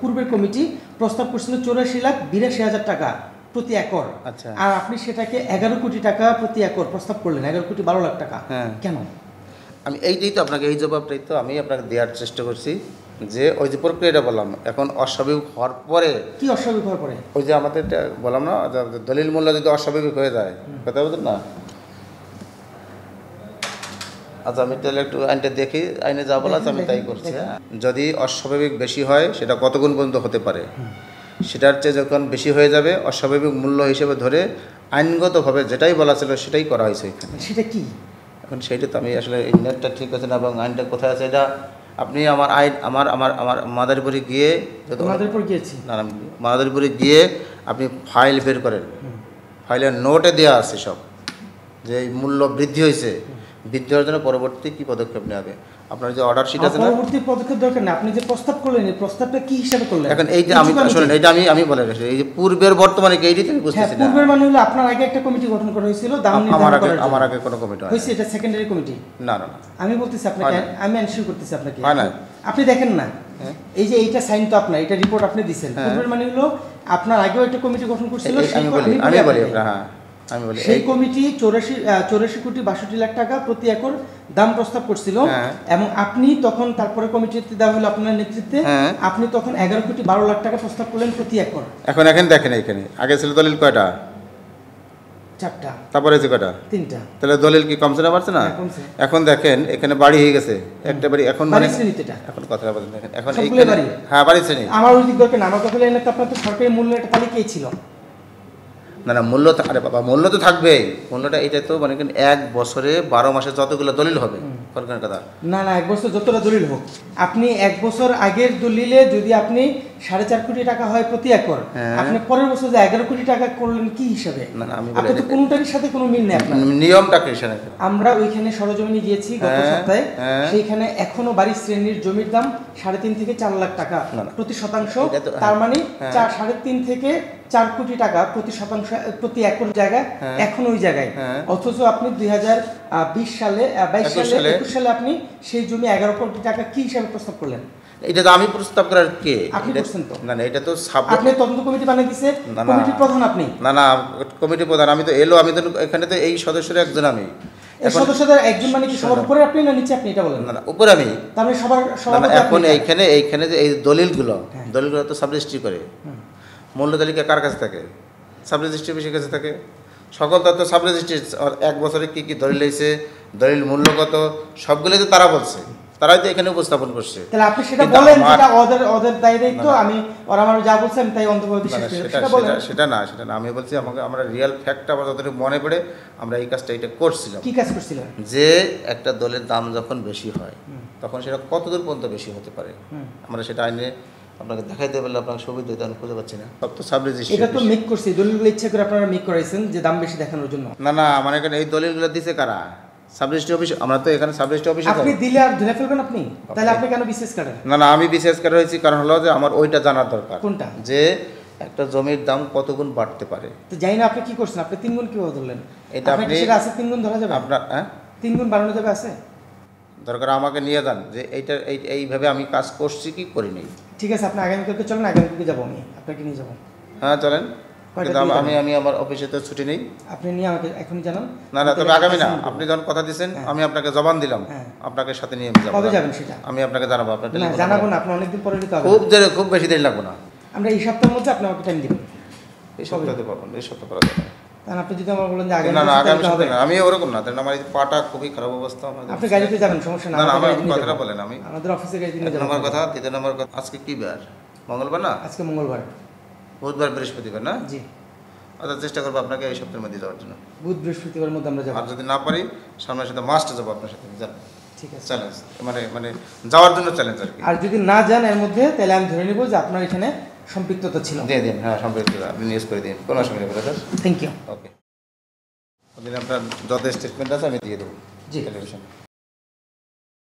পূর্বের কমিটি প্রস্তাব করছিল 84,82,000 টাকা প্রতি একর। আচ্ছা। আর আপনি সেটাকে 11 কোটি টাকা প্রতি একর প্রস্তাব করলেন, 11,12,00,000 টাকা। হ্যাঁ। কেন? আমি এইটাই তো আপনাকে এই জবাবটাই তো আমি আপনাকে দেওয়ার চেষ্টা করছি, যে ওই যে প্রক্রিয়াটা বললাম, এখন অস্বাভাবিক হওয়ার পরে। কি অস্বাভাবিক হওয়ার পরে? ওই যে আমাদের বললাম না, দলিল মূল্য যদি অস্বাভাবিক হয়ে যায়, কথা বলতেন না। আচ্ছা, আমি তাহলে একটু আইনটা দেখি, আইনে যা বলা আছে আমি তাই করছি। যদি অস্বাভাবিক বেশি হয়, সেটা কত গুণ পর্যন্ত হতে পারে, সেটার চেয়ে যখন বেশি হয়ে যাবে অস্বাভাবিক মূল্য হিসেবে ধরে আইনগতভাবে যেটাই বলা ছিল সেটাই করা হয়েছে এখানে। সেটা কি? এখন সেইটা তো আমি আসলে এই নেটটা ঠিক আছে না এবং আইনটা কোথায় আছে, এটা আপনি আমার আইন আমার আমার আমার মাদারীপুরে গিয়ে, মাদারীপুর গিয়েছি না মাদারীপুরে গিয়ে আপনি ফাইল বের করেন, ফাইলের নোটে দেওয়া আছে সব, যে এই মূল্য বৃদ্ধি হয়েছে, বৃদ্ধি হওয়ার জন্য পরবর্তী কী পদক্ষেপ নেওয়া হবে। আপনার যে অর্ডার শিট আছে না, পরবর্তী পদক্ষেপ দরকার না, আপনি যে প্রস্তাব করলেন এই প্রস্তাবটা কি হিসাবে করলেন? এখন এই যে আমি শুনেন, এইটা আমি বলে রাখছি, এই যে পূর্বের বর্তমানে কি এইটাই আমি বুঝতেছি না। পূর্বের মানে হলো আপনার আগে একটা কমিটি গঠন করা হয়েছিল দাম নির্ধারণ করার জন্য। আমার আগে কোনো কমিটি হয়েছে, এটা সেকেন্ডারি কমিটি। না না, আমি বলতেছি আপনাকে, আমি এনশিওর করতেছি আপনাকে, হয় না। আপনি দেখেন না, এই যে এইটা সাইন তো আপনার, এটা রিপোর্ট আপনি দিবেন। পূর্বের মানে হলো আপনার আগেও একটা কমিটি গঠন করছিল, আমি বলি সেই কমিটি 84,62,00,000 টাকা প্রতি একর দাম প্রস্তাব করছিল, এবং আপনি তখন তারপরে কমিটিতে দেওয়া হলো আপনার নেতৃত্বে, আপনি তখন 11,12,00,000 টাকা প্রস্তাব করলেন প্রতি একর। এখন দেখেন, এখানে আগে ছিল দলিল কয়টা? 4টা। তারপরে যে কয়টা? 3টা। তাহলে দলিল কি কমছে না বাড়ছে না? এখন দেখেন এখানে বাড়ি হয়ে গেছে একটা বাড়ি, এখন মানে এখন কথা বলেন, দেখেন এখন এইখানে বাড়ি, হ্যাঁ বাড়ি শ্রেণী। আমার ওই দিক দরকার না, আমার কথা হলো আপনার তো সরকারি মূল্য একটা তালিকাই ছিল। না মূল্য, আরে বাবা মূল্য তো থাকবেই, মূল্যটা এটা তো মানে 1 বছরে 12 মাসে যতগুলো দলিল হবে সরকারের কথা। না 1 বছর যতটা দলিল হোক, আপনি 1 বছর আগের দলিলে যদি আপনি 4.5 কোটি টাকা হয় প্রতি একর, আপনি পরের বছর যে 11 কোটি টাকা করলেন কি হিসাবে? না আমি আপনি তো কোনটার সাথে কোনো মিল নেই আপনার। নিয়মটা কি সেটা? আমরা ওইখানে সরজমিনে গিয়েছি গত সপ্তাহে, সেইখানে এখনো বাড়ির শ্রেণীর জমির দাম 3.5 থেকে 4 লাখ টাকা প্রতি শতাংশ, তার মানে 3.5 থেকে 4 কোটি টাকা প্রতি শতাংশ প্রতি একর জায়গায়, এখন ওই জায়গায়। অথচ আপনি 2020 সালে 22 সালে 21 সালে আপনি সেই জমি 11 কোটি টাকা কি হিসাবে প্রস্তাব করলেন? এটা তো আমি প্রস্তাব করার কে? আপনি করছেন তো? না এটা তো আপনি তদন্ত কমিটি বানিয়ে দিয়েছে, কমিটির প্রধান আপনি। না কমিটি প্রধান আমি তো আমি তো এখানে তো এই সদস্যের একজন। আমি এই সদস্যদের একজন মানে কি সবার উপরে আপনি না নিচে আপনি, এটা বলেন? না উপরে আমি, তার মানে সবার এখন এইখানে যে এই দলিলগুলো তো সাব রেজিস্ট্রি করে, মূল্য তালিকা কার কাছে থাকে? সাব রেজিস্ট্রি অফিসের কাছে থাকে। সকল তথ্য সাব রেজিস্ট্রি, 1 বছরে কি কি দলিল হয়েছে, দলিল মূল্য কত, সবগুলোই তো তারা বলছে, তারাই তো এখানে উপস্থাপন করছে। তাহলে আপনি সেটা বলেন, যেটা ওদের দায়িত্ব, আমি ওরা আমার যা বলছে আমি তাই অন্তত বিশ্বাস করি। সেটা না আমি বলছি আমরা রিয়েল ফ্যাক্টটা আমার যতটুকু মনে পড়ে আমরা এই কাজটা এটা করছিলাম। কি কাজ করছিলেন? যে একটা দলের দাম যখন বেশি হয় তখন সেটা কতদূর পর্যন্ত বেশি হতে পারে, আমরা সেটা আইনে আপনাকে দেখাইতে পারলে আপনার সুবিধা হতো, আমি খুঁজে পাচ্ছি না। সব তো সাব রেজিস্ট্রি, এটা তো মেক করছি, দলিলগুলো ইচ্ছা করে আপনারা মেক করাইছেন যে দাম বেশি দেখানোর জন্য। না মানে এখানে এই দলিলগুলো দিছে কারা? Sub registry office. আমরা তো এখানে সাব রেজিস্ট্রি অফিসে আপনি দিলে আর ধরে ফেলবেন আপনি, তাহলে আপনি কেন বিশেষ করেন? না আমি বিশেষ করে হয়েছি কারণ হলো যে আমার ওইটা জানার দরকার। কোনটা? যে একটা জমির দাম কত গুণ বাড়তে পারে। তো জানি না আপনি কি করছেন, আপনি 3 গুণ কিভাবে ধরলেন? এটা আপনি সেটা আছে 3 গুণ ধরা যাবে আপনার? 3 গুণ বাড়ানো যাবে? আছে দরকার আমাকে নিয়ে যান যে এইভাবে আমি কাজ করছি কি করিনি। ঠিক আছে, আপনি আগামীকালকে চলেন, আগামীকালকে যাবো, আমি আপনাকে নিয়ে যাবো। হ্যাঁ চলেন, কিন্তু আমি আমার অফিসে তো ছুটি নেই। আপনি নিয়ে আমাকে এখনই জানান। না তবে আগামী না, আপনি যখন কথা দিয়েছেন আমি আপনাকে জবান দিলাম, আপনাকে সাথে নিয়ে যাবো। কবে যাবেন সেটা আমি আপনাকে জানাবো। আপনার জানাবো না, আপনি অনেকদিন পরে দিতে হবে। খুব বেশি দেরি লাগবে না, আমরা এই সপ্তাহের মধ্যে আপনি আমাকে টাইম দিবেন। এই সপ্তাহে পাবেন, এই সপ্তাহে পাওয়া যাবে। তাহলে আপনি যদি আমার বলেন যে আগামী সপ্তাহে না, আমি ওরকম না, তাহলে আমার পাটা খুবই খারাপ অবস্থা। আপনি গাড়িতে যাবেন, সমস্যা না। আমার কথাটা বলেন, আমি আমাদের অফিসে গাড়ি নিয়ে যাবো। কথা, দ্বিতীয় নম্বর কথা, আজকে কি বার? মঙ্গলবার না? আজকে মঙ্গলবার, বুধবার বৃহস্পতিবার না? জি। আচ্ছা চেষ্টা করবো আপনাকে এই সপ্তাহের মধ্যে যাওয়ার জন্য। বুধ বৃহস্পতিবার মধ্যে আমরা যাবো। আর যদি না পারি সামনের সাথে মাস্ট যাবো আপনার সাথে। যান, ঠিক আছে। চ্যালেঞ্জ মানে যাওয়ার জন্য চ্যালেঞ্জ আর কি। আর যদি না যান এর মধ্যে, তাহলে আমি ধরে নিব যে আপনার এখানে সম্পৃক্ততা ছিল। দিয়ে দিন, হ্যাঁ সম্পৃক্ততা আপনি নিউজ করে দিন, কোনো অসুবিধা নেই স্যার। Thank you. ওকে, আপনার যত স্টেটমেন্ট আছে আমি দিয়ে দেবো। জি। টেলিভিশন।